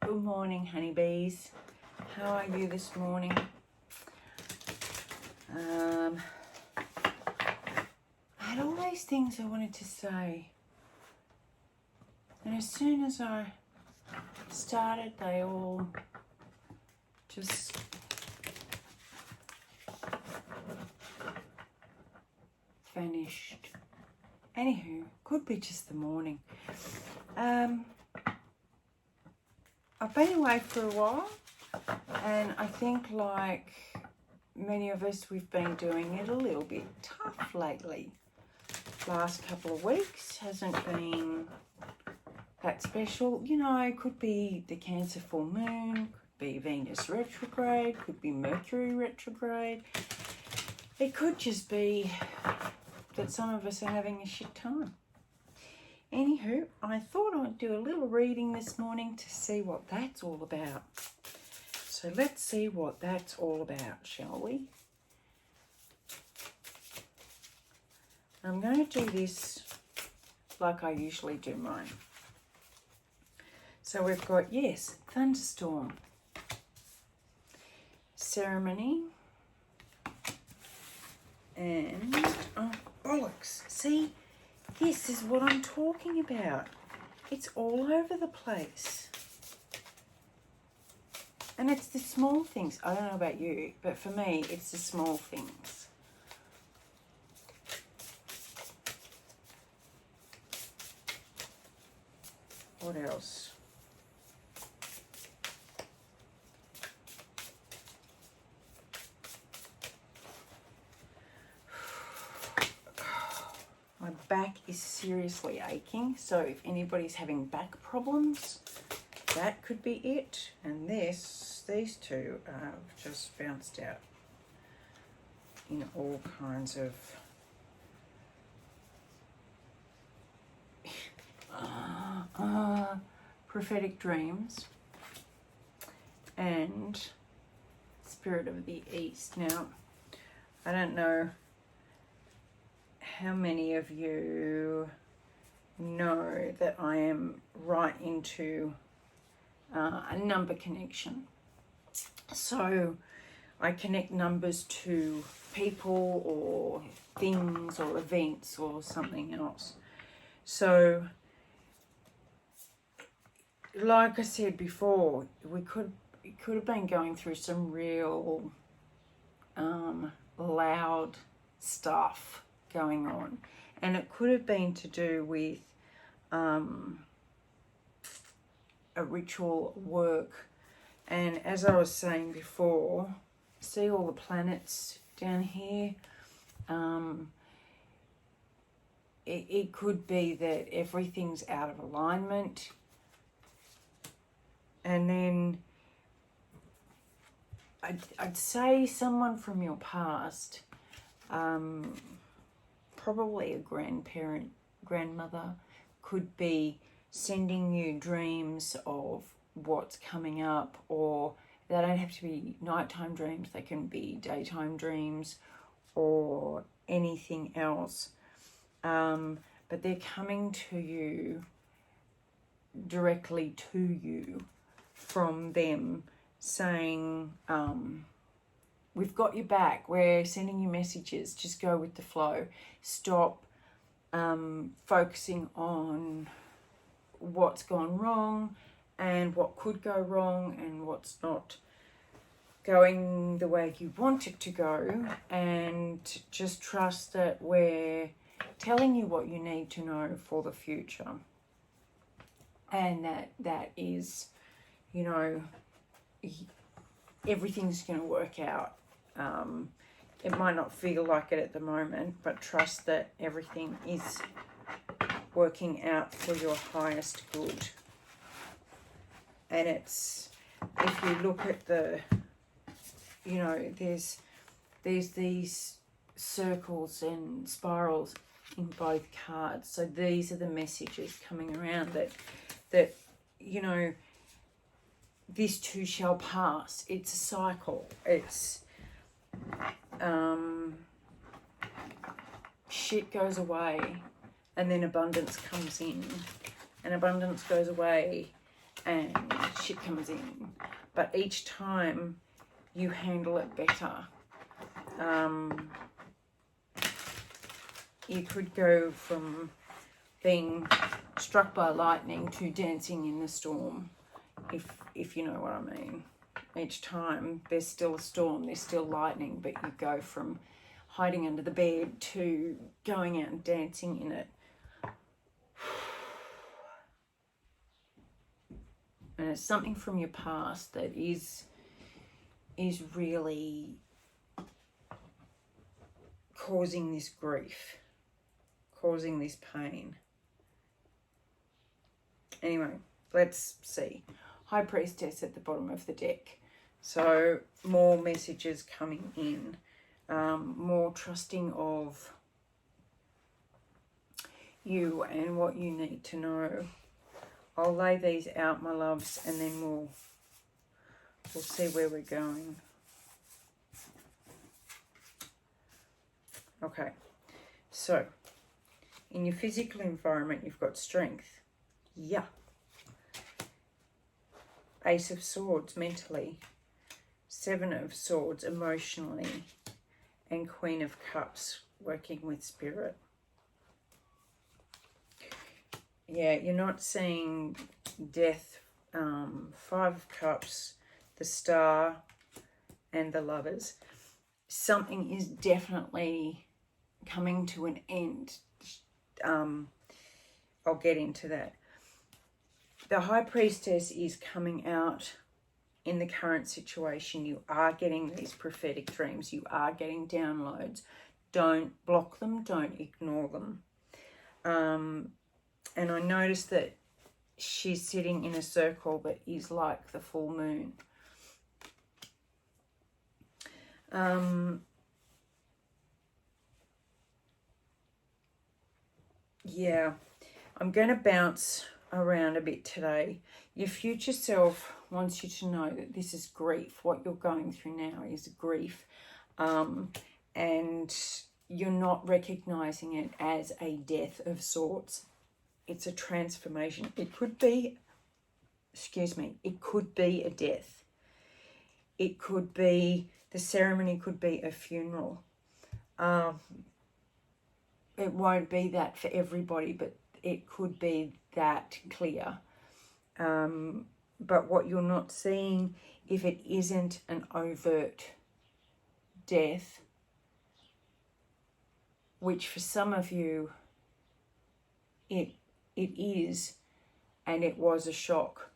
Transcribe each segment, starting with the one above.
Good morning, honeybees. How are you this morning? I had all these things I wanted to say, and as soon as I started, they all just vanished. Anywho, could be just the morning. I've been away for a while, and I think like many of us, we've been doing it a little bit tough lately. Last couple of weeks hasn't been that special. You know, it could be the Cancer full moon, could be Venus retrograde, could be Mercury retrograde. It could just be that some of us are having a shit time. Anywho, I thought I'd do a little reading this morning to see what that's all about. So let's see what that's all about, shall we? I'm going to do this like I usually do mine. So we've got, yes, thunderstorm, ceremony, and, oh, bollocks, see? This is what I'm talking about. It's all over the place. And it's the small things. I don't know about you, but for me, it's the small things. What else? My back is seriously aching, so if anybody's having back problems, that could be it. And these two have just bounced out in all kinds of prophetic dreams and spirit of the East. Now, I don't know how many of you know that I am right into a number connection. So I connect numbers to people or things or events or something else. So like I said before, it could have been going through some real loud stuff going on, and it could have been to do with a ritual work. And as I was saying before, see all the planets down here? It could be that everything's out of alignment, and then I'd say someone from your past, probably a grandparent, grandmother, could be sending you dreams of what's coming up, or they don't have to be nighttime dreams, they can be daytime dreams or anything else. But they're coming to you, directly to you from them, saying, we've got your back, we're sending you messages, just go with the flow. Stop focusing on what's gone wrong and what could go wrong and what's not going the way you want it to go, and just trust that we're telling you what you need to know for the future, and that is, you know, everything's going to work out. It might not feel like it at the moment, but trust that everything is working out for your highest good. And it's, if you look at the, you know, there's these circles and spirals in both cards. So these are the messages coming around that you know, this too shall pass. It's a cycle. It's shit goes away and then abundance comes in, and abundance goes away and shit comes in. But each time you handle it better. You could go from being struck by lightning to dancing in the storm, if you know what I mean. Each time there's still a storm, there's still lightning, but you go from hiding under the bed to going out and dancing in it. And it's something from your past that is really causing this grief, causing this pain. Anyway, let's see. High Priestess at the bottom of the deck. So more messages coming in, more trusting of you and what you need to know. I'll lay these out, my loves, and then we'll see where we're going. Okay, so in your physical environment, you've got strength. Yeah. Ace of Swords mentally. Seven of Swords emotionally. And Queen of Cups working with spirit. Yeah, you're not seeing death. Five of Cups, the Star, and the Lovers. Something is definitely coming to an end. I'll get into that. The High Priestess is coming out in the current situation. You are getting these prophetic dreams. You are getting downloads. Don't block them. Don't ignore them. And I noticed that she's sitting in a circle that is like the full moon. Yeah, I'm going to bounce around a bit today. Your future self wants you to know that this is grief. What you're going through now is grief. And you're not recognizing it as a death of sorts. It's a transformation. It could be, it could be a death. It could be, the ceremony could be a funeral. It won't be that for everybody, but it could be that clear. But what you're not seeing, if it isn't an overt death, which for some of you, it is, and it was a shock.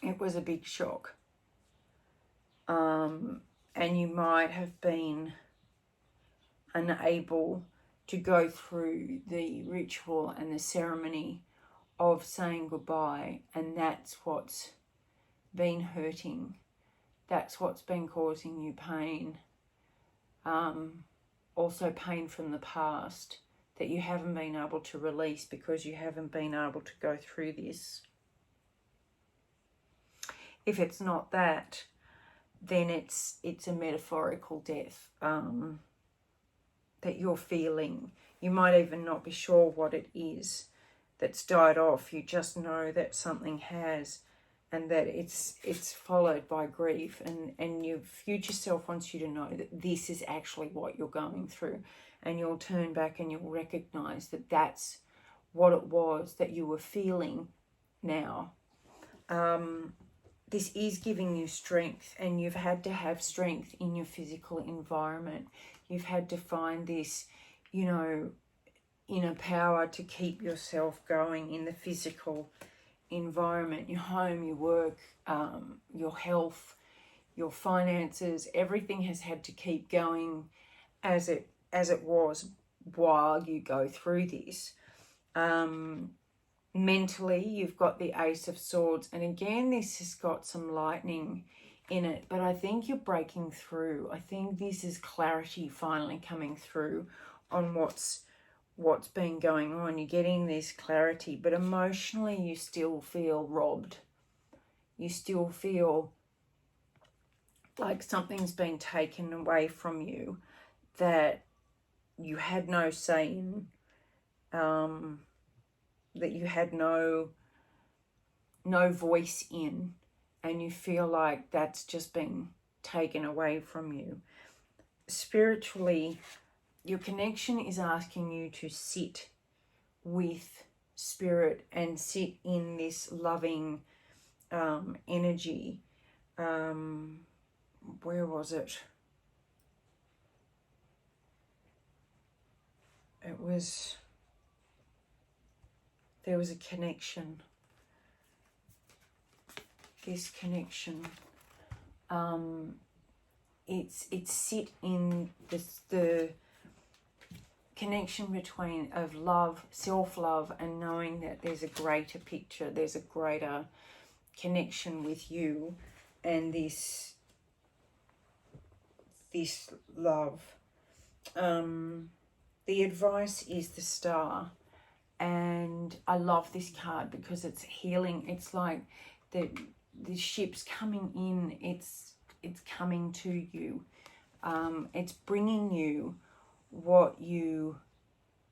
It was a big shock. And you might have been unable to go through the ritual and the ceremony of saying goodbye, and that's what's been hurting. That's what's been causing you pain. Also pain from the past that you haven't been able to release because you haven't been able to go through this. If it's not that, then it's a metaphorical death that you're feeling. You might even not be sure what it is that's died off. You just know that something has, and that it's followed by grief, and your future self wants you to know that this is actually what you're going through, and you'll turn back and you'll recognize that that's what it was that you were feeling now. This is giving you strength, and you've had to have strength in your physical environment. You've had to find this, inner power to keep yourself going in the physical environment, your home, your work, your health, your finances. Everything has had to keep going as it was while you go through this. Mentally, you've got the Ace of Swords, and again, this has got some lightning in it, but I think you're breaking through. I think this is clarity finally coming through on what's been going on. You're getting this clarity, but emotionally you still feel robbed. You still feel like something's been taken away from you that you had no say in, that you had no no voice in, and you feel like that's just been taken away from you. Spiritually, your connection is asking you to sit with spirit and sit in this loving energy. Where was it? There was a connection. This connection. It's sit in the connection between of love, self-love, and knowing that there's a greater picture, there's a greater connection with you, and this love. The advice is the Star, and I love this card because it's healing. It's like the ship's coming in. It's coming to you. It's bringing you what you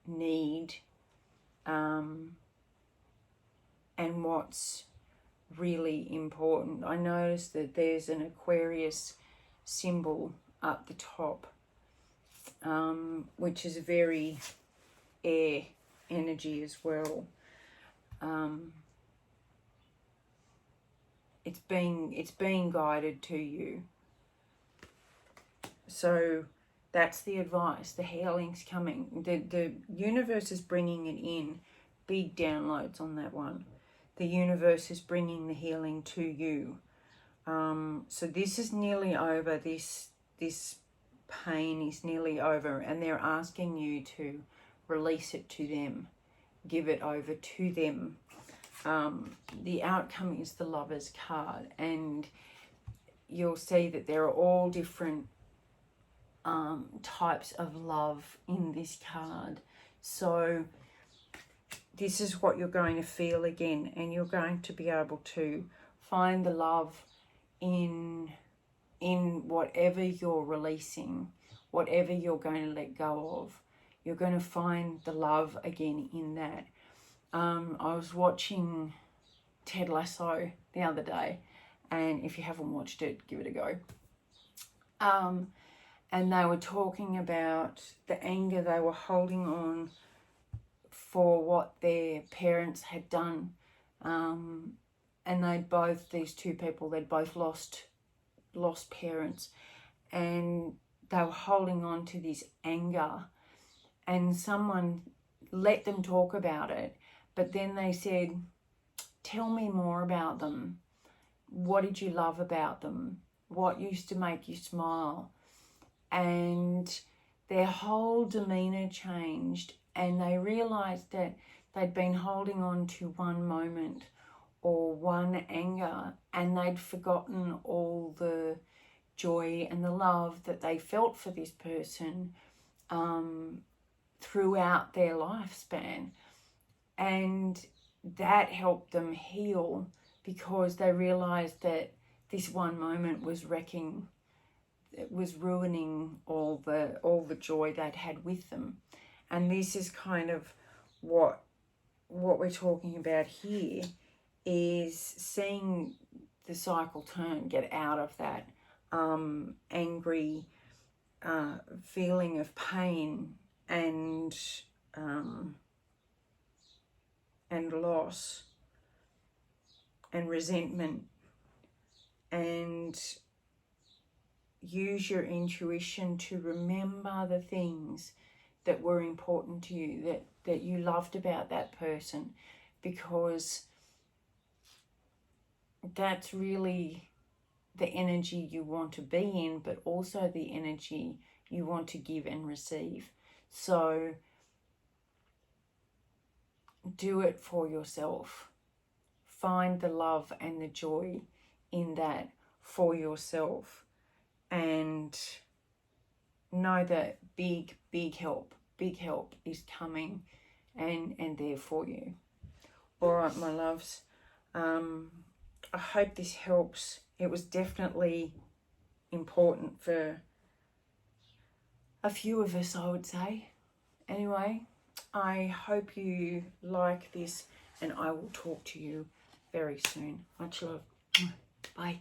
need, and what's really important. I noticed that there's an Aquarius symbol up the top, which is a very air energy as well. It's being guided to you. So that's the advice. The healing's coming. The universe is bringing it in. Big downloads on that one. The universe is bringing the healing to you. So this is nearly over. This pain is nearly over, and they're asking you to release it to them. Give it over to them. The outcome is the Lover's card, and you'll see that there are all different types of love in this card. So this is what you're going to feel again, and you're going to be able to find the love in whatever you're releasing, whatever you're going to let go of. You're going to find the love again in that. I was watching Ted Lasso the other day, and if you haven't watched it, give it a go. And they were talking about the anger they were holding on for what their parents had done. And these two people, they'd both lost parents, and they were holding on to this anger, and someone let them talk about it, but then they said, tell me more about them. What did you love about them? What used to make you smile? And their whole demeanor changed, and they realized that they'd been holding on to one moment or one anger, and they'd forgotten all the joy and the love that they felt for this person throughout their lifespan. And that helped them heal, because they realized that this one moment was ruining all the joy they'd had with them. And this is kind of what we're talking about here, is seeing the cycle turn, get out of that angry feeling of pain and loss and resentment, and use your intuition to remember the things that were important to you, that you loved about that person, because that's really the energy you want to be in, but also the energy you want to give and receive. So do it for yourself. Find the love and the joy in that for yourself, and know that big help is coming and there for you. All right, my loves. I hope this helps. It was definitely important for a few of us, I would say. Anyway, I hope you like this, and I will talk to you very soon. Much love. Bye.